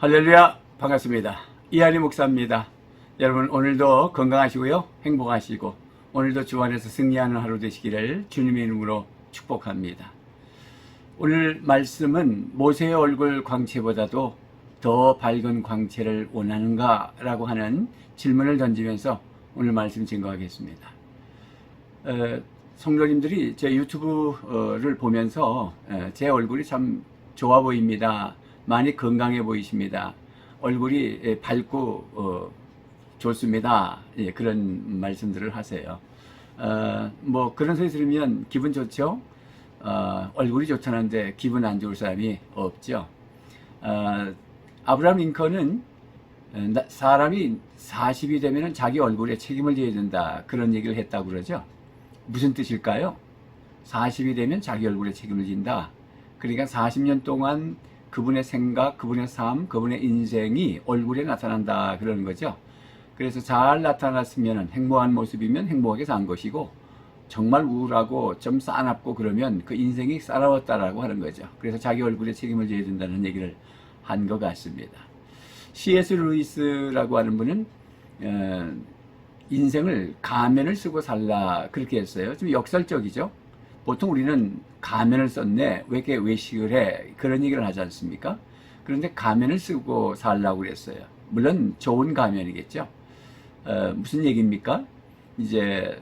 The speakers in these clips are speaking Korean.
할렐루야, 반갑습니다. 이한희 목사입니다. 여러분, 오늘도 건강하시고요, 행복하시고 오늘도 주 안에서 승리하는 하루 되시기를 주님의 이름으로 축복합니다. 오늘 말씀은 모세의 얼굴 광채보다도 더 밝은 광채를 원하는가? 라고 하는 질문을 던지면서 오늘 말씀 증거하겠습니다. 성도님들이 제 유튜브를 보면서 제 얼굴이 참 좋아 보입니다. 많이 건강해 보이십니다. 얼굴이 밝고 좋습니다. 예, 그런 말씀들을 하세요. 뭐 그런 소리 들으면 기분 좋죠? 얼굴이 좋다는데 기분 안 좋을 사람이 없죠. 아브라함 링컨은 사람이 40이 되면 자기 얼굴에 책임을 져야 된다, 그런 얘기를 했다고 그러죠. 무슨 뜻일까요? 40이 되면 자기 얼굴에 책임을 진다. 그러니까 40년 동안 그분의 생각, 그분의 삶, 그분의 인생이 얼굴에 나타난다, 그러는 거죠. 그래서 잘 나타났으면 행복한 모습이면 행복하게 산 것이고, 정말 우울하고 좀 싸납고 그러면 그 인생이 싸나웠다라고 하는 거죠. 그래서 자기 얼굴에 책임을 져야 된다는 얘기를 한 것 같습니다. C.S. 루이스라고 하는 분은 인생을 가면을 쓰고 살라, 그렇게 했어요. 좀 역설적이죠. 보통 우리는 가면을 썼네, 왜 이렇게 외식을 해, 그런 얘기를 하지 않습니까? 그런데 가면을 쓰고 살라고 그랬어요. 물론 좋은 가면이겠죠. 무슨 얘기입니까? 이제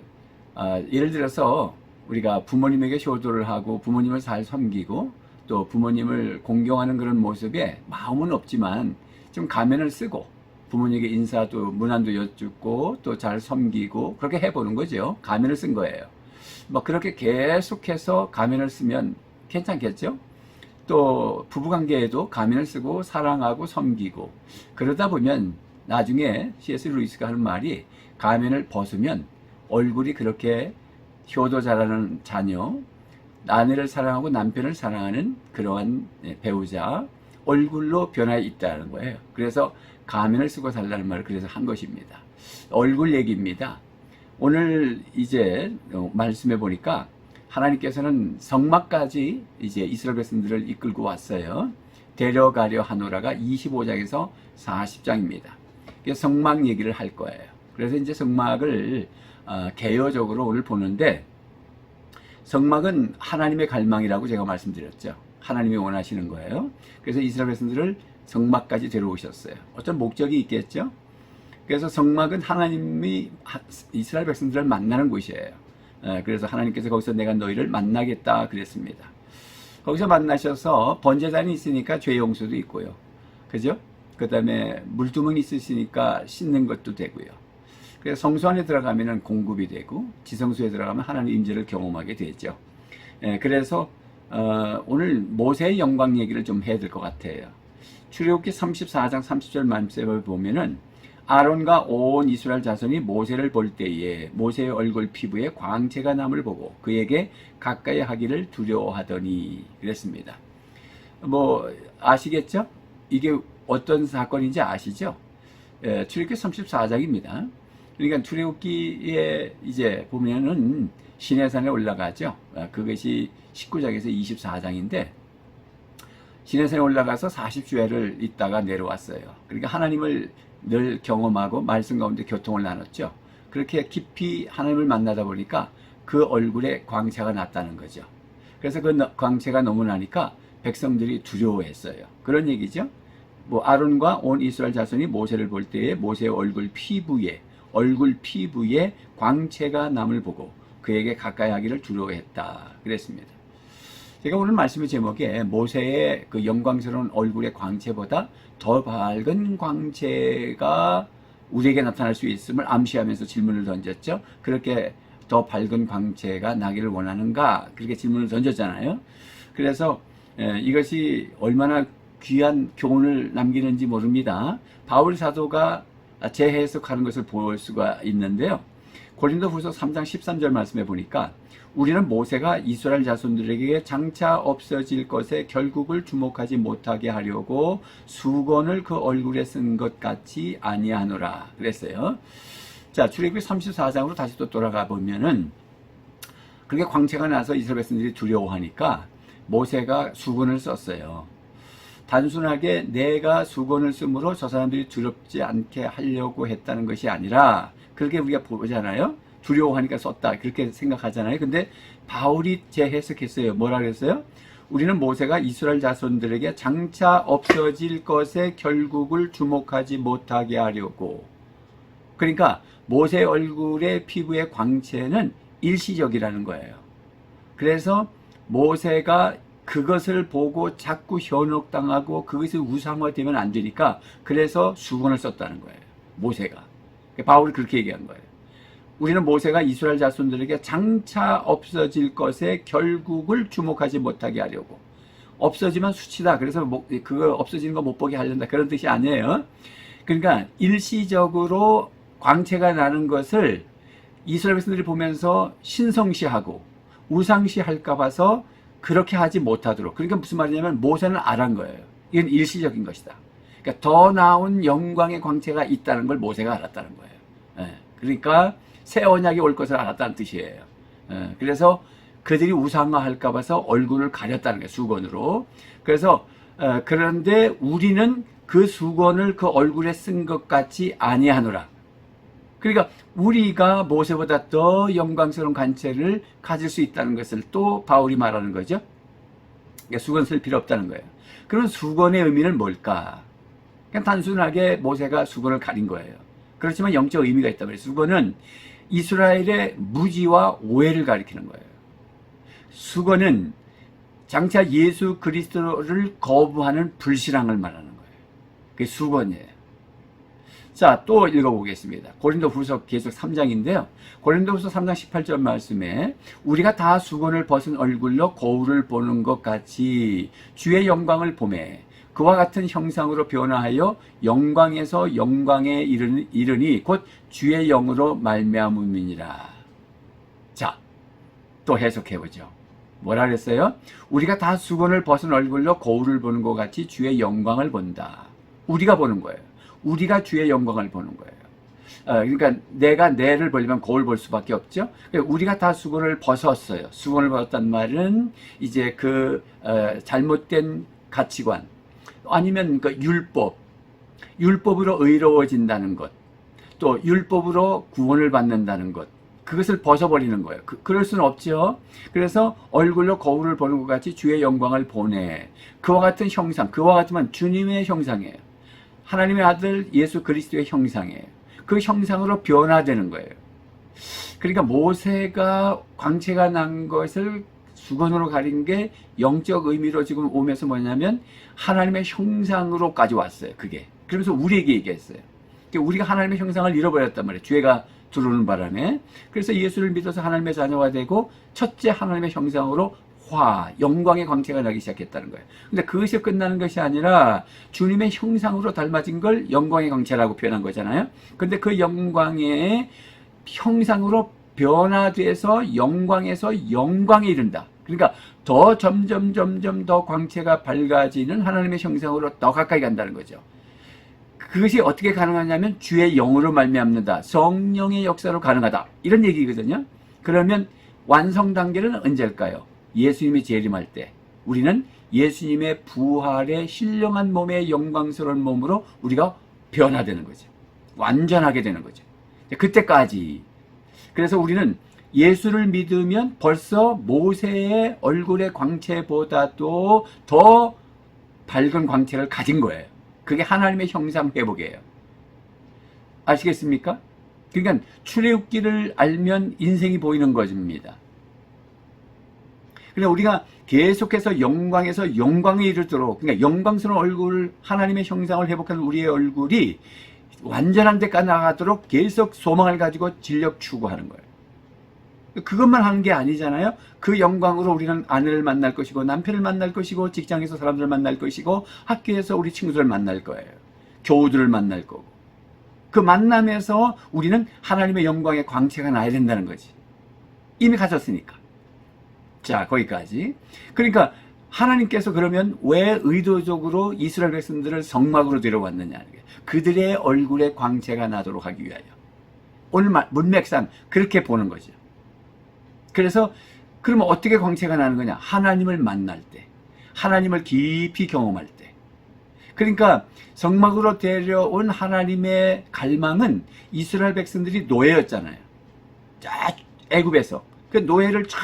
예를 들어서 우리가 부모님에게 효도를 하고 부모님을 잘 섬기고 또 부모님을 공경하는 그런 모습에 마음은 없지만 좀 가면을 쓰고 부모님에게 인사도 문안도 여쭙고 또 잘 섬기고 그렇게 해보는 거죠. 가면을 쓴 거예요. 뭐 그렇게 계속해서 가면을 쓰면 괜찮겠죠? 또 부부관계에도 가면을 쓰고 사랑하고 섬기고 그러다 보면 나중에 C.S. 루이스가 하는 말이, 가면을 벗으면 얼굴이 그렇게 효도 잘하는 자녀, 아내를 사랑하고 남편을 사랑하는 그러한 배우자 얼굴로 변화 있다는 거예요. 그래서 가면을 쓰고 살라는 말을 그래서 한 것입니다. 얼굴 얘기입니다. 오늘 이제 말씀해 보니까 하나님께서는 성막까지 이제 이스라엘 백성들을 이끌고 왔어요. 데려가려 하노라가 25장에서 40장입니다. 성막 얘기를 할 거예요. 그래서 이제 성막을 개요적으로 오늘 보는데, 성막은 하나님의 갈망이라고 제가 말씀드렸죠. 하나님이 원하시는 거예요. 그래서 이스라엘 백성들을 성막까지 데려오셨어요. 어떤 목적이 있겠죠? 그래서 성막은 하나님이 이스라엘 백성들을 만나는 곳이에요. 그래서 하나님께서 거기서 내가 너희를 만나겠다 그랬습니다. 거기서 만나셔서 번제단이 있으니까 죄 용서도 있고요. 그죠? 그 다음에 물두멍이 있으시니까 씻는 것도 되고요. 그래서 성소 안에 들어가면 공급이 되고 지성소에 들어가면 하나님의 임재를 경험하게 되죠. 그래서 오늘 모세의 영광 얘기를 좀 해야 될 것 같아요. 출애굽기 34장 30절 말씀을 보면은 아론과 온 이스라엘 자손이 모세를 볼 때에 모세의 얼굴 피부에 광채가 남을 보고 그에게 가까이 하기를 두려워하더니, 그랬습니다. 뭐 아시겠죠? 이게 어떤 사건인지 아시죠? 출애굽기 34장입니다. 그러니까 출애굽기에 이제 보면은 시내산에 올라가죠. 그것이 19장에서 24장인데 시내산에 올라가서 40주일을 있다가 내려왔어요. 그러니까 하나님을 늘 경험하고 말씀 가운데 교통을 나눴죠. 그렇게 깊이 하나님을 만나다 보니까 그 얼굴에 광채가 났다는 거죠. 그래서 그 광채가 너무 나니까 백성들이 두려워했어요. 그런 얘기죠. 뭐 아론과 온 이스라엘 자손이 모세를 볼 때에 모세의 얼굴 피부에 광채가 남을 보고 그에게 가까이 하기를 두려워했다 그랬습니다. 제가 오늘 말씀의 제목에 모세의 그 영광스러운 얼굴의 광채보다 더 밝은 광채가 우리에게 나타날 수 있음을 암시하면서 질문을 던졌죠. 그렇게 더 밝은 광채가 나기를 원하는가? 그렇게 질문을 던졌잖아요. 그래서 이것이 얼마나 귀한 교훈을 남기는지 모릅니다. 바울 사도가 재해석하는 것을 볼 수가 있는데요. 고린도후서 3장 13절 말씀해 보니까 우리는 모세가 이스라엘 자손들에게 장차 없어질 것에 결국을 주목하지 못하게 하려고 수건을 그 얼굴에 쓴 것 같이 아니하노라 그랬어요. 자, 출애굽기 34장으로 다시 또 돌아가 보면은 그렇게 광채가 나서 이스라엘 백성들이 두려워하니까 모세가 수건을 썼어요. 단순하게 내가 수건을 쓰므로 저 사람들이 두렵지 않게 하려고 했다는 것이 아니라, 그렇게 우리가 보잖아요. 두려워하니까 썼다, 그렇게 생각하잖아요. 근데 바울이 재해석했어요. 뭐라 그랬어요? 우리는 모세가 이스라엘 자손들에게 장차 없어질 것의 결국을 주목하지 못하게 하려고. 그러니까 모세 얼굴의 피부의 광채는 일시적이라는 거예요. 그래서 모세가 그것을 보고 자꾸 현혹당하고 그것이 우상화되면 안 되니까, 그래서 수건을 썼다는 거예요. 모세가. 바울이 그렇게 얘기한 거예요. 우리는 모세가 이스라엘 자손들에게 장차 없어질 것의 결국을 주목하지 못하게 하려고. 없어지면 수치다. 그래서 그거 없어지는 거 못 보게 하려다. 그런 뜻이 아니에요. 그러니까 일시적으로 광채가 나는 것을 이스라엘 백성들이 보면서 신성시하고 우상시할까 봐서 그렇게 하지 못하도록. 그러니까 무슨 말이냐면 모세는 알한 거예요. 이건 일시적인 것이다. 그러니까 더 나은 영광의 광채가 있다는 걸 모세가 알았다는 거예요. 그러니까 새 언약이 올 것을 알았다는 뜻이에요. 그래서 그들이 우상화할까 봐서 얼굴을 가렸다는 거예요. 수건으로. 그래서 그런데 우리는 그 수건을 그 얼굴에 쓴 것 같지 아니하노라. 그러니까 우리가 모세보다 더 영광스러운 관체를 가질 수 있다는 것을 또 바울이 말하는 거죠. 그러니까 수건 쓸 필요 없다는 거예요. 그럼 수건의 의미는 뭘까? 그냥 단순하게 모세가 수건을 가린 거예요. 그렇지만 영적 의미가 있단 말이에요. 수건은 이스라엘의 무지와 오해를 가리키는 거예요. 수건은 장차 예수 그리스도를 거부하는 불신앙을 말하는 거예요. 그게 수건이에요. 자, 또 읽어보겠습니다. 고린도후서 계속 3장인데요. 고린도후서 3장 18절 말씀에 우리가 다 수건을 벗은 얼굴로 거울을 보는 것 같이 주의 영광을 보매 그와 같은 형상으로 변화하여 영광에서 영광에 이르니 곧 주의 영으로 말미암음이니라. 자, 또 해석해보죠. 뭐라 그랬어요? 우리가 다 수건을 벗은 얼굴로 거울을 보는 것 같이 주의 영광을 본다. 우리가 보는 거예요. 우리가 주의 영광을 보는 거예요. 그러니까 내가 내를 보려면 거울 볼 수밖에 없죠. 우리가 다 수건을 벗었어요. 수건을 벗었단 말은 이제 그 잘못된 가치관 아니면 그 율법으로 의로워진다는 것, 또 율법으로 구원을 받는다는 것, 그것을 벗어버리는 거예요. 그럴 수는 없죠. 그래서 얼굴로 거울을 보는 것 같이 주의 영광을 보내. 그와 같은 형상, 그와 같으면 주님의 형상이에요. 하나님의 아들 예수 그리스도의 형상이에요. 그 형상으로 변화되는 거예요. 그러니까 모세가 광채가 난 것을 수건으로 가린 게 영적 의미로 지금 오면서 뭐냐면 하나님의 형상으로까지 왔어요. 그게. 그러면서 우리에게 얘기했어요. 우리가 하나님의 형상을 잃어버렸단 말이에요. 죄가 들어오는 바람에. 그래서 예수를 믿어서 하나님의 자녀가 되고 첫째 하나님의 형상으로 영광의 광채가 나기 시작했다는 거예요. 근데 그것이 끝나는 것이 아니라 주님의 형상으로 닮아진 걸 영광의 광채라고 표현한 거잖아요. 근데 그 영광의 형상으로 변화돼서 영광에서 영광에 이른다. 그러니까 더 점점 더 광채가 밝아지는 하나님의 형상으로 더 가까이 간다는 거죠. 그것이 어떻게 가능하냐면 주의 영으로 말미암는다. 성령의 역사로 가능하다. 이런 얘기거든요. 그러면 완성 단계는 언제일까요? 예수님이 재림할 때 우리는 예수님의 부활의 신령한 몸의 영광스러운 몸으로 우리가 변화되는 거죠. 완전하게 되는 거죠. 그때까지. 그래서 우리는 예수를 믿으면 벌써 모세의 얼굴의 광채보다도 더 밝은 광채를 가진 거예요. 그게 하나님의 형상 회복이에요. 아시겠습니까? 그러니까 출애굽기를 알면 인생이 보이는 것입니다. 그러니까 우리가 계속해서 영광에서 영광에 이르도록, 그러니까 영광스러운 얼굴, 하나님의 형상을 회복하는 우리의 얼굴이 완전한 데까지 나가도록 계속 소망을 가지고 진력 추구하는 거예요. 그것만 하는 게 아니잖아요. 그 영광으로 우리는 아내를 만날 것이고 남편을 만날 것이고 직장에서 사람들을 만날 것이고 학교에서 우리 친구들을 만날 거예요. 교우들을 만날 거고. 그 만남에서 우리는 하나님의 영광의 광채가 나야 된다는 거지. 이미 가졌으니까. 자, 거기까지. 그러니까 하나님께서 그러면 왜 의도적으로 이스라엘 백성들을 성막으로 데려왔느냐. 그들의 얼굴에 광채가 나도록 하기 위하여. 오늘 문맥상 그렇게 보는 거죠. 그래서 그러면 어떻게 광채가 나는 거냐? 하나님을 만날 때, 하나님을 깊이 경험할 때, 그러니까 성막으로 데려온 하나님의 갈망은 이스라엘 백성들이 노예였잖아요. 자, 애굽에서. 그 노예를 쫙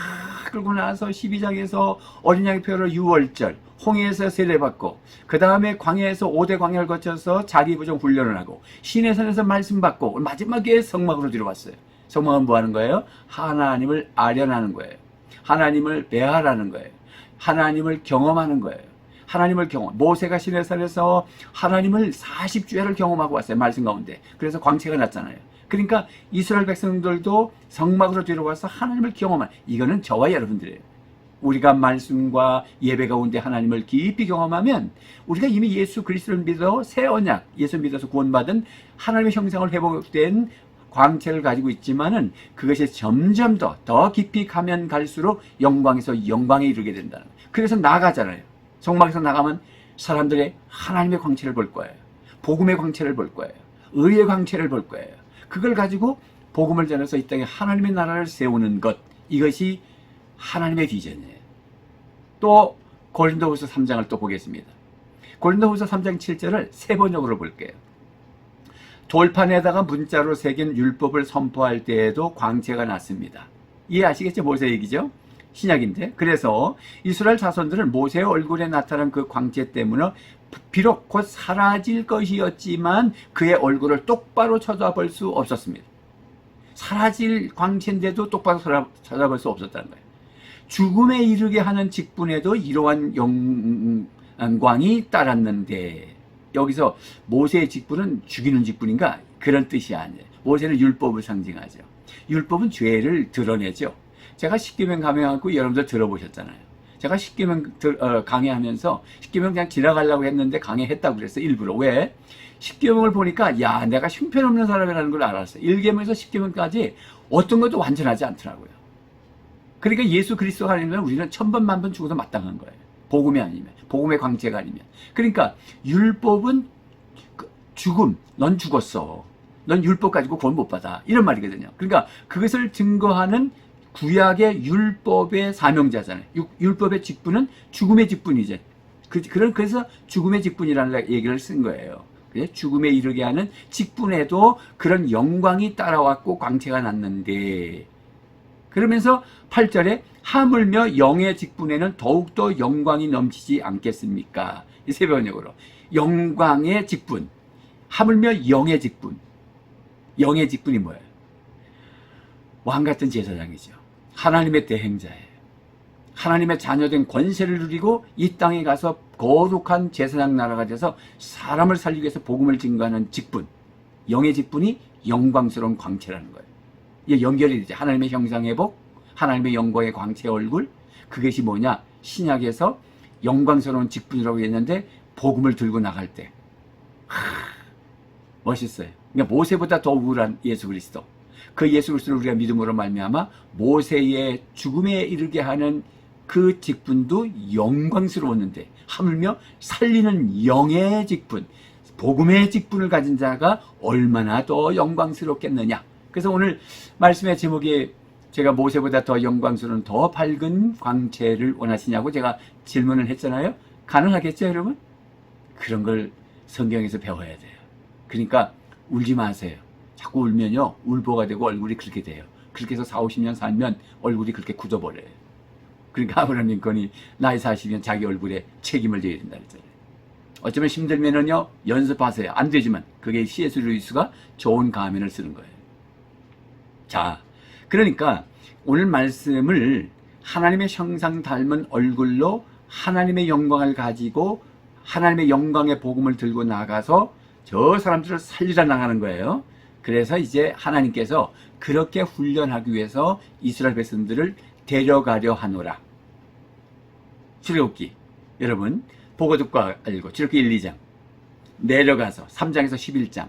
끌고 나서 12장에서 어린 양의 표로 유월절, 홍해에서 세례받고, 그 다음에 광야에서 5대 광야를 거쳐서 자기부정 훈련을 하고, 시내산에서 말씀 받고, 마지막에 성막으로 들어왔어요. 성막은 뭐 하는 거예요? 하나님을 아련하는 거예요. 하나님을 배알하는 거예요. 하나님을 경험하는 거예요. 하나님을 경험. 모세가 시내산에서 하나님을 40주야를 경험하고 왔어요. 말씀 가운데. 그래서 광채가 났잖아요. 그러니까 이스라엘 백성들도 성막으로 들어와서 하나님을 경험한, 이거는 저와 여러분들이에요. 우리가 말씀과 예배 가운데 하나님을 깊이 경험하면 우리가 이미 예수 그리스도를 믿어 새 언약, 예수 믿어서 구원받은 하나님의 형상을 회복된 광채를 가지고 있지만은 그것이 점점 더 깊이 가면 갈수록 영광에서 영광에 이르게 된다는 거예요. 그래서 나가잖아요. 성막에서 나가면 사람들의 하나님의 광채를 볼 거예요. 복음의 광채를 볼 거예요. 의의 광채를 볼 거예요. 그걸 가지고 복음을 전해서 이 땅에 하나님의 나라를 세우는 것, 이것이 하나님의 비전이에요. 또 고린도후서 3장을 또 보겠습니다. 고린도후서 3장 7절을 세 번역으로 볼게요. 돌판에다가 문자로 새긴 율법을 선포할 때에도 광채가 났습니다. 이해하시겠죠? 모세 얘기죠? 신약인데. 그래서 이스라엘 자손들은 모세의 얼굴에 나타난 그 광채 때문에 비록 곧 사라질 것이었지만 그의 얼굴을 똑바로 쳐다볼 수 없었습니다. 사라질 광채인데도 똑바로 쳐다볼 수 없었다는 거예요. 죽음에 이르게 하는 직분에도 이러한 영광이 따랐는데, 여기서 모세의 직분은 죽이는 직분인가? 그런 뜻이 아니에요. 모세는 율법을 상징하죠. 율법은 죄를 드러내죠. 제가 십계명 강해하고 여러분들 들어보셨잖아요. 제가 십계명 강해하면서 십계명 그냥 지나가려고 했는데 강해했다고 그랬어요. 일부러. 왜? 십계명을 보니까 야, 내가 형편없는 사람이라는 걸 알았어요. 1계명에서 십계명까지 어떤 것도 완전하지 않더라고요. 그러니까 예수 그리스도가 아니면 우리는 천번 만번 죽어도 마땅한 거예요. 복음이 아니면, 복음의 광채가 아니면. 그러니까 율법은 죽음, 넌 죽었어. 넌 율법 가지고 구원 못 받아. 이런 말이거든요. 그러니까 그것을 증거하는 구약의 율법의 사명자잖아요. 율법의 직분은 죽음의 직분이죠. 그래서 죽음의 직분이라는 얘기를 쓴 거예요. 죽음에 이르게 하는 직분에도 그런 영광이 따라왔고 광채가 났는데, 그러면서 8절에 하물며 영의 직분에는 더욱더 영광이 넘치지 않겠습니까? 이 세 번역으로. 영광의 직분. 하물며 영의 직분. 영의 직분이 뭐예요? 왕같은 제사장이죠. 하나님의 대행자예요. 하나님의 자녀된 권세를 누리고 이 땅에 가서 거룩한 제사장 나라가 돼서 사람을 살리기 위해서 복음을 증거하는 직분. 영의 직분이 영광스러운 광채라는 거예요. 이게 연결이 되죠. 하나님의 형상회복, 하나님의 영광의 광채 얼굴. 그것이 뭐냐? 신약에서 영광스러운 직분이라고 했는데 복음을 들고 나갈 때 멋있어요. 그러니까 모세보다 더 우월한 예수 그리스도. 그 예수 그리스도를 우리가 믿음으로 말미암아 모세의 죽음에 이르게 하는 그 직분도 영광스러웠는데, 하물며 살리는 영의 직분, 복음의 직분을 가진 자가 얼마나 더 영광스럽겠느냐. 그래서 오늘 말씀의 제목이 제가 모세보다 더 영광스러운 더 밝은 광채를 원하시냐고 제가 질문을 했잖아요. 가능하겠죠, 여러분? 그런 걸 성경에서 배워야 돼요. 그러니까 울지 마세요. 자꾸 울면요, 울보가 되고 얼굴이 그렇게 돼요. 그렇게 해서 40, 50년 살면 얼굴이 그렇게 굳어버려요. 그러니까 아브라함 링컨이 나이 40년 자기 얼굴에 책임을 져야 된다 그랬잖아요. 어쩌면 힘들면은요, 연습하세요. 안 되지만 그게 C.S. 루이스가 좋은 가면을 쓰는 거예요. 자, 그러니까 오늘 말씀을 하나님의 형상 닮은 얼굴로 하나님의 영광을 가지고 하나님의 영광의 복음을 들고 나가서 저 사람들을 살리러 나가는 거예요. 그래서 이제 하나님께서 그렇게 훈련하기 위해서 이스라엘 백성들을 데려가려 하노라. 출애굽기 여러분 보고 듣고 알고 출애굽기 1, 2장 내려가서 3장에서 11장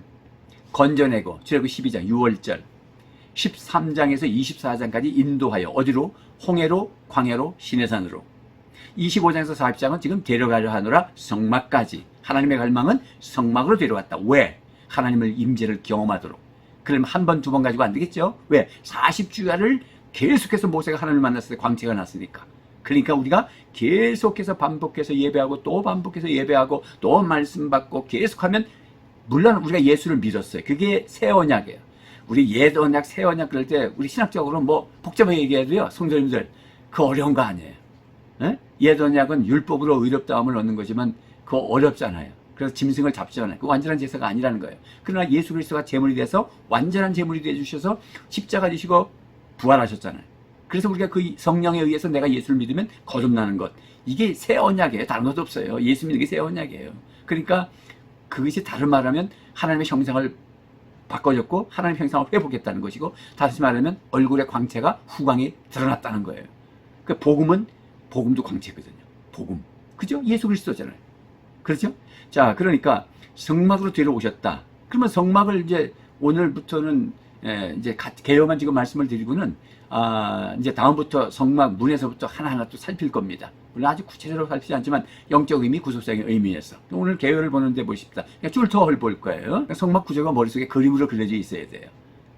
건져내고 출애굽기 12장 6월절 13장에서 24장까지 인도하여 어디로? 홍해로, 광야로, 시내산으로. 25장에서 40장은 지금 데려가려 하노라 성막까지. 하나님의 갈망은 성막으로 데려왔다. 왜? 하나님을 임재를 경험하도록. 그러면 한 번, 두 번 가지고 안 되겠죠? 왜? 40주야를 계속해서 모세가 하나님을 만났을 때 광채가 났으니까. 그러니까 우리가 계속해서 반복해서 예배하고 또 반복해서 예배하고 또 말씀 받고 계속하면 물론 우리가 예수를 믿었어요. 그게 새 언약이에요. 우리 옛 언약, 새 언약 그럴 때 우리 신학적으로 뭐 복잡하게 얘기해도요. 성도님들 그 어려운 거 아니에요. 에? 옛 언약은 율법으로 의롭다함을 얻는 거지만 그거 어렵잖아요. 그래서 짐승을 잡잖아요. 그 완전한 제사가 아니라는 거예요. 그러나 예수 그리스도가 제물이 돼서 완전한 제물이 되어주셔서 십자가 지시고 부활하셨잖아요. 그래서 우리가 그 성령에 의해서 내가 예수를 믿으면 거듭나는 것. 이게 새 언약이에요. 다른 것도 없어요. 예수 믿는 게 새 언약이에요. 그러니까 그것이 다른 말하면 하나님의 형상을 바꿔줬고 하나님의 형상을 회복했다는 것이고 다시 말하면 얼굴의 광채가 후광이 드러났다는 거예요. 그 복음도 광채거든요. 복음. 그죠? 예수 그리스도잖아요. 그렇죠? 자, 그러니까 성막으로 들어오셨다. 그러면 성막을 이제 오늘부터는 이제 개요만 지금 말씀을 드리고는 이제 다음부터 성막 문에서부터 하나하나 또 살필 겁니다. 물론 아주 구체적으로 살피지 않지만 영적 의미, 구속적인 의미에서 오늘 개요를 보는데 보십시다. 쫄터를 볼 거예요. 성막 구조가 머릿속에 그림으로 그려져 있어야 돼요.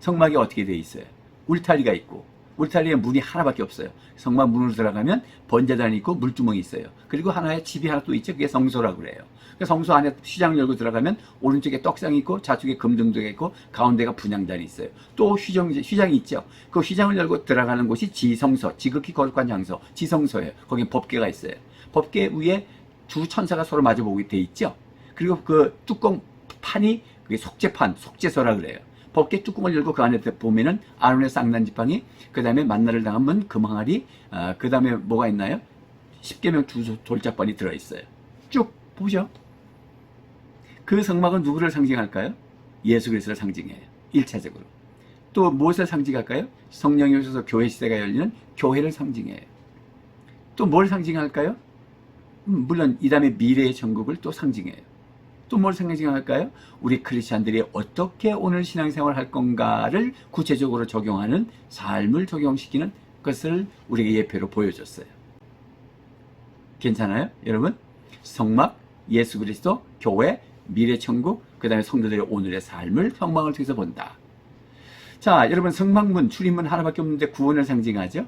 성막이 어떻게 돼 있어요? 울타리가 있고 울타리에 문이 하나밖에 없어요. 성막 문으로 들어가면 번제단이 있고 물두멍이 있어요. 그리고 하나의 집이 하나 또 있죠. 그게 성소라고 그래요. 성소 안에 휘장을 열고 들어가면 오른쪽에 떡상이 있고 좌측에 금등대가 있고 가운데가 분향단이 있어요. 또 휘장이 있죠. 그 휘장을 열고 들어가는 곳이 지성소, 지극히 거룩한 장소, 지성소예요. 거기 법궤가 있어요. 법궤 위에 두 천사가 서로 마주보고 돼 있죠. 그리고 그 뚜껑 판이 그게 속죄판, 속죄소라 그래요. 법궤 뚜껑을 열고 그 안에 보면은 아론의 쌍난 지팡이, 그 다음에 만나를 당하면 금 항아리, 그 다음에 뭐가 있나요? 십계명 두 돌짝반이 들어있어요. 쭉 보죠. 그 성막은 누구를 상징할까요? 예수 그리스도를 상징해요. 1차적으로. 또 무엇을 상징할까요? 성령이 오셔서 교회 시대가 열리는 교회를 상징해요. 또 뭘 상징할까요? 물론 이 다음에 미래의 천국을 또 상징해요. 또 뭘 상징할까요? 우리 크리스찬들이 어떻게 오늘 신앙생활을 할 건가를 구체적으로 적용하는 삶을 적용시키는 것을 우리에게 예표로 보여줬어요. 괜찮아요? 여러분? 성막, 예수 그리스도, 교회, 미래천국, 그 다음에 성도들의 오늘의 삶을 성막을 통해서 본다. 자, 여러분 성막문, 출입문 하나밖에 없는데 구원을 상징하죠?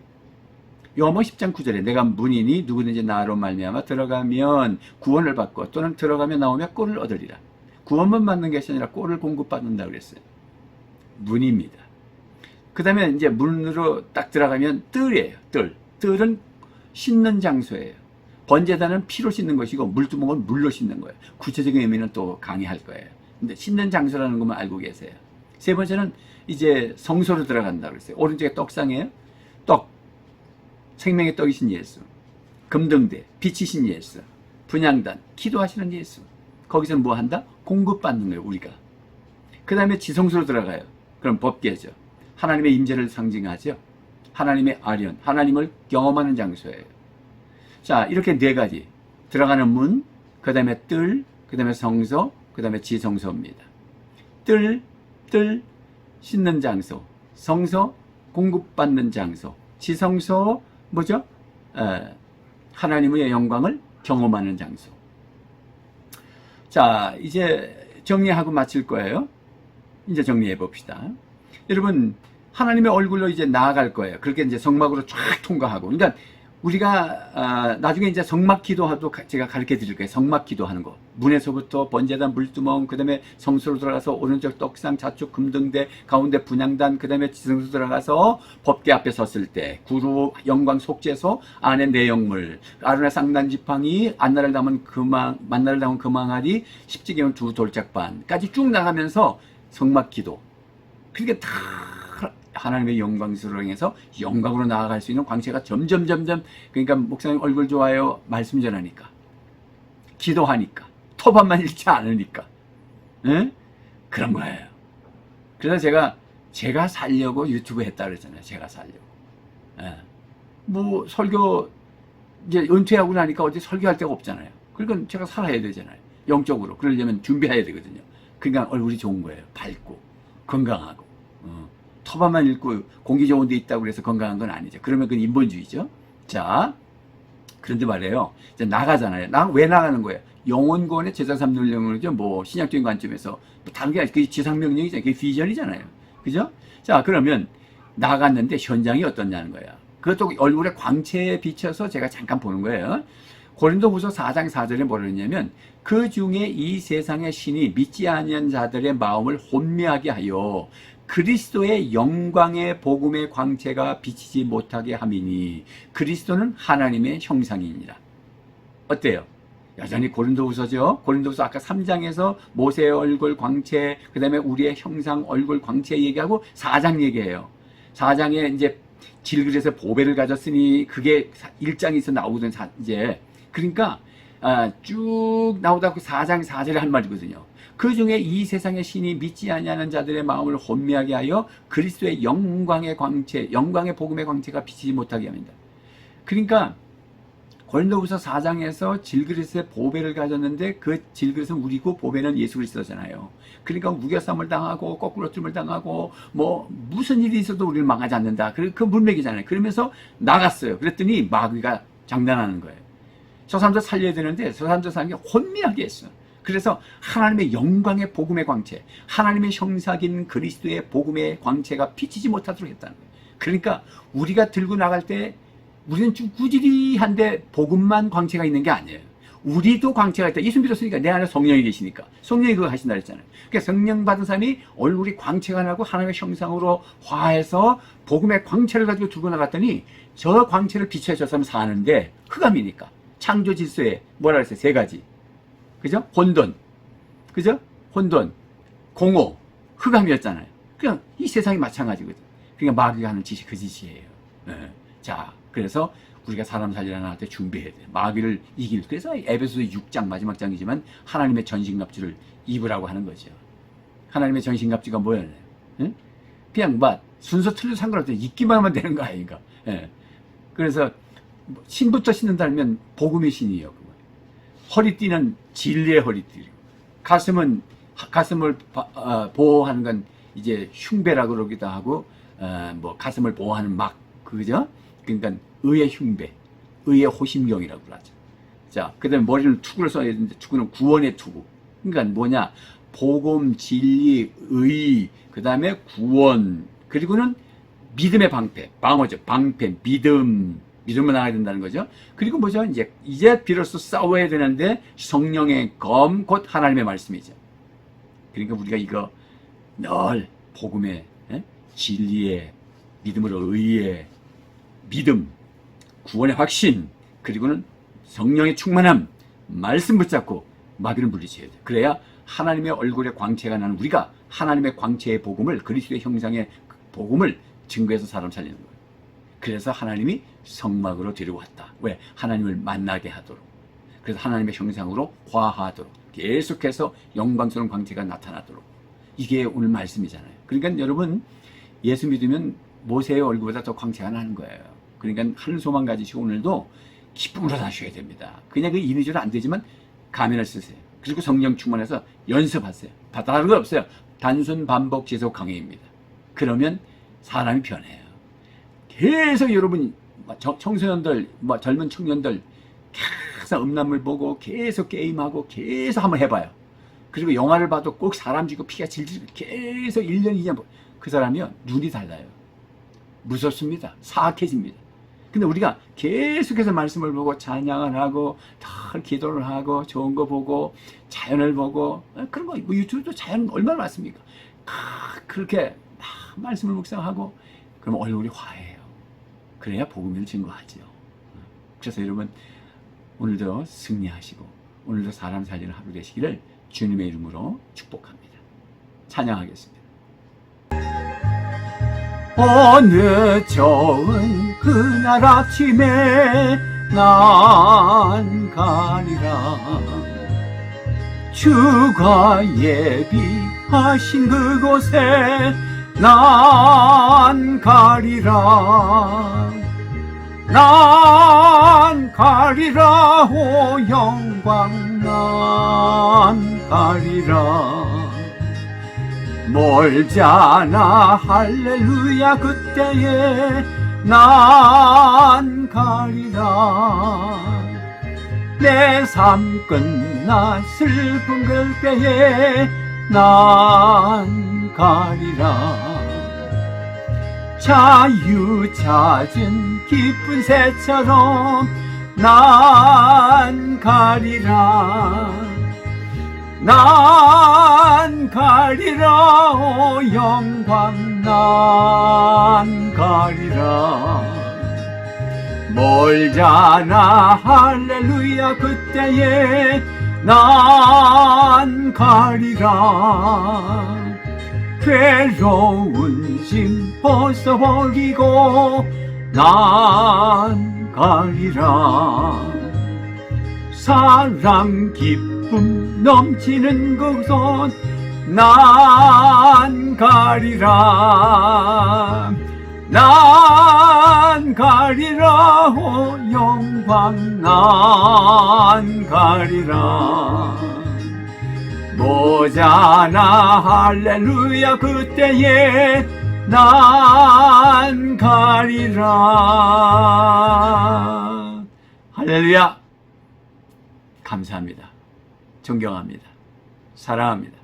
요한복음 10장 9절에 내가 문이니 누구든지 나로 말미암아 들어가면 구원을 받고 또는 들어가면 나오면 꼴을 얻으리라. 구원만 받는 것이 아니라 꼴을 공급받는다 그랬어요. 문입니다. 그 다음에 이제 문으로 딱 들어가면 뜰이에요. 뜰은 씻는 장소예요. 번제단은 피로 씻는 것이고 물두멍은 물로 씻는 거예요. 구체적인 의미는 또 강의할 거예요. 근데 씻는 장소라는 것만 알고 계세요. 세 번째는 이제 성소로 들어간다 그랬어요. 오른쪽에 떡상이에요. 떡, 생명의 떡이신 예수. 금등대, 빛이신 예수. 분향단, 기도하시는 예수. 거기서는 뭐 한다? 공급받는 거예요, 우리가. 그 다음에 지성소로 들어가요. 그럼 법궤죠. 하나님의 임재를 상징하죠. 하나님의 아련, 하나님을 경험하는 장소예요. 자, 이렇게 네 가지. 들어가는 문, 그 다음에 뜰, 그 다음에 성소, 그 다음에 지성소입니다. 뜰, 씻는 장소. 성소, 공급받는 장소. 지성소, 뭐죠? 하나님의 영광을 경험하는 장소. 자, 이제 정리하고 마칠 거예요. 이제 정리해 봅시다. 여러분, 하나님의 얼굴로 이제 나아갈 거예요. 그렇게 이제 성막으로 쫙 통과하고. 그러니까 우리가 나중에 이제 성막 기도도 제가 가르쳐 드릴 거예요. 성막 기도하는 거. 문에서부터 번제단, 물두멍, 그 다음에 성소로 들어가서 오른쪽 떡상, 좌측 금등대, 가운데 분향단, 그 다음에 지성소 들어가서 법궤 앞에 섰을 때 구루 영광 속죄소 안에 내용물, 아론의 쌍난 지팡이, 만나를 담은 금항아리, 십지개면 두 돌짝반까지 쭉 나가면서 성막 기도. 그게 다 하나님의 영광스러워 해서 영광으로 나아갈 수 있는 광채가 점점 그러니까 목사님 얼굴 좋아요 말씀 전하니까 기도하니까 토반만 잃지 않으니까 응? 그런 거예요. 그래서 제가 살려고 유튜브 했다 그랬잖아요. 제가 살려고. 뭐 설교 이제 은퇴하고 나니까 어디 설교할 데가 없잖아요. 그러니까 제가 살아야 되잖아요. 영적으로. 그러려면 준비해야 되거든요. 그러니까 얼굴이 좋은 거예요. 밝고 건강하고. 토반만 읽고 공기 좋은 데 있다고 그래서 건강한 건 아니죠. 그러면 그건 인본주의죠. 자, 그런데 말이에요. 이제 나가잖아요. 왜 나가는 거예요? 영혼구원의 제자 삼는령이죠. 뭐 신약적인 관점에서 뭐 다른 게 아니라 그게 지상명령이잖아요. 그게 비전이잖아요. 그죠? 자, 그러면 나갔는데 현장이 어떻냐는 거야. 그것도 얼굴의 광채에 비춰서 제가 잠깐 보는 거예요. 고린도후서 4장 4절에 뭐라 그러냐면 그 중에 이 세상의 신이 믿지 아니한 자들의 마음을 혼미하게 하여 그리스도의 영광의 복음의 광채가 비치지 못하게 함이니 그리스도는 하나님의 형상이니라. 어때요? 여전히 고린도후서죠. 고린도후서 아까 3장에서 모세의 얼굴 광채, 그 다음에 우리의 형상 얼굴 광채 얘기하고 4장 얘기해요. 4장에 이제 질그릇에 보배를 가졌으니 그게 1장에서 나오던 이제 그러니까 쭉 나오다 그 4장 4절에 한 말이거든요. 그 중에 이 세상의 신이 믿지 아니하는 자들의 마음을 혼미하게 하여 그리스도의 영광의 광채, 영광의 복음의 광채가 비치지 못하게 합니다. 그러니까 고린도후서 4장에서 질그릇에 보배를 가졌는데 그 질그릇은 우리고 보배는 예수 그리스도잖아요. 그러니까 무교삼을 당하고 거꾸로 뜸을 당하고 뭐 무슨 일이 있어도 우리를 망하지 않는다. 그 문맥이잖아요. 그러면서 나갔어요. 그랬더니 마귀가 장난하는 거예요. 저 사람들 살려야 되는데 저 사람들 사는 게 혼미하게 했어. 그래서 하나님의 영광의 복음의 광채, 하나님의 형상인 그리스도의 복음의 광채가 비치지 못하도록 했다는 거예요. 그러니까 우리가 들고 나갈 때 우리는 좀 구질이한데 복음만 광채가 있는 게 아니에요. 우리도 광채가 있다. 예수 믿었으니까 내 안에 성령이 계시니까. 성령이 그거 하신다 그랬잖아요. 그러니까 성령 받은 사람이 얼굴이 광채가 나고 하나님의 형상으로 화해서 복음의 광채를 가지고 들고 나갔더니 저 광채를 비춰 저 사람 사는데 흑암이니까. 창조 질서에 뭐라 그랬어요? 세 가지. 그죠? 혼돈. 그죠? 혼돈. 공허. 흑암이었잖아요. 그냥 이 세상이 마찬가지거든. 그러니까 마귀가 하는 짓이 그 짓이에요. 네. 자, 그래서 우리가 사람 살리려 나갈 때 준비해야 돼. 마귀를 이길. 그래서 에베소서 6장 마지막 장이지만 하나님의 전신갑주를 입으라고 하는 거죠. 하나님의 전신갑주가 뭐예요? 응? 그냥 막 순서 틀려 상관없어요. 입기만 하면 되는 거 아닌가. 예. 그래서 신부터 신는다면 복음의 신이에요. 허리띠는 진리의 허리띠고 가슴은 가슴을 보호하는 건 이제 흉배라고 그러기도 하고 뭐 가슴을 보호하는 막 그죠? 그러니까 의의 흉배, 의의 호심경이라고 그러죠. 자, 그다음에 머리는 투구를 써야 되는데 투구는 구원의 투구. 그러니까 뭐냐? 복음, 진리, 의, 그다음에 구원, 그리고는 믿음의 방패, 방어죠. 방패, 믿음을 나가야 된다는 거죠. 그리고 뭐죠? 이제 비로소 싸워야 되는데 성령의 검, 곧 하나님의 말씀이죠. 그러니까 우리가 이거 늘 복음의 진리의 믿음으로 의의 믿음, 구원의 확신, 그리고는 성령의 충만함, 말씀 붙잡고 마귀를 물리쳐야 돼. 그래야 하나님의 얼굴에 광채가 나는 우리가 하나님의 광채의 복음을, 그리스도의 형상의 복음을 증거해서 사람 살리는 거예요. 그래서 하나님이 성막으로 데려왔다. 왜? 하나님을 만나게 하도록. 그래서 하나님의 형상으로 화하도록. 계속해서 영광스러운 광채가 나타나도록. 이게 오늘 말씀이잖아요. 그러니까 여러분, 예수 믿으면 모세의 얼굴보다 더 광채가 나는 거예요. 그러니까 한 소망 가지시고 오늘도 기쁨으로 사셔야 됩니다. 그냥 그 이미지로 안 되지만 가면을 쓰세요. 그리고 성령 충만해서 연습하세요. 다른 거 없어요. 단순 반복 지속 강의입니다. 그러면 사람이 변해요. 계속 여러분 청소년들, 젊은 청년들 계속 음란물 보고 계속 게임하고 계속 한번 해봐요. 그리고 영화를 봐도 꼭 사람 죽고 피가 질질 계속 1년, 2년 그 사람이요 눈이 달라요. 무섭습니다. 사악해집니다. 근데 우리가 계속해서 말씀을 보고 찬양을 하고 다 기도를 하고 좋은 거 보고 자연을 보고 그런 거 뭐 유튜브도 자연 얼마나 많습니까? 그렇게 말씀을 묵상하고 그럼 얼굴이 화해해요. 그래야 복음을 증거하죠. 그래서 여러분 오늘도 승리하시고 오늘도 사람 살리는 하루 되시기를 주님의 이름으로 축복합니다. 찬양하겠습니다. 어느 좋은 그날 아침에 난 가리라 주가 예비하신 그곳에 난 가리라 난 가리라 오 영광 난 가리라 멀잖아 할렐루야 그때에 난 가리라 내 삶 끝나 슬픈 그때에 난 가리라 자유 찾은 기쁜 새처럼 난 가리라. 난 가리라. 오 영광 난 가리라. 멀잖아 할렐루야 그때에 난 가리라. 괴로운 짐 벗어버리고 난 가리라. 사랑 기쁨 넘치는 그곳 난 가리라. 난 가리라. 오 영광 난 가리라. 모자나 할렐루야 그때에 난 가리라. 할렐루야. 감사합니다. 존경합니다. 사랑합니다.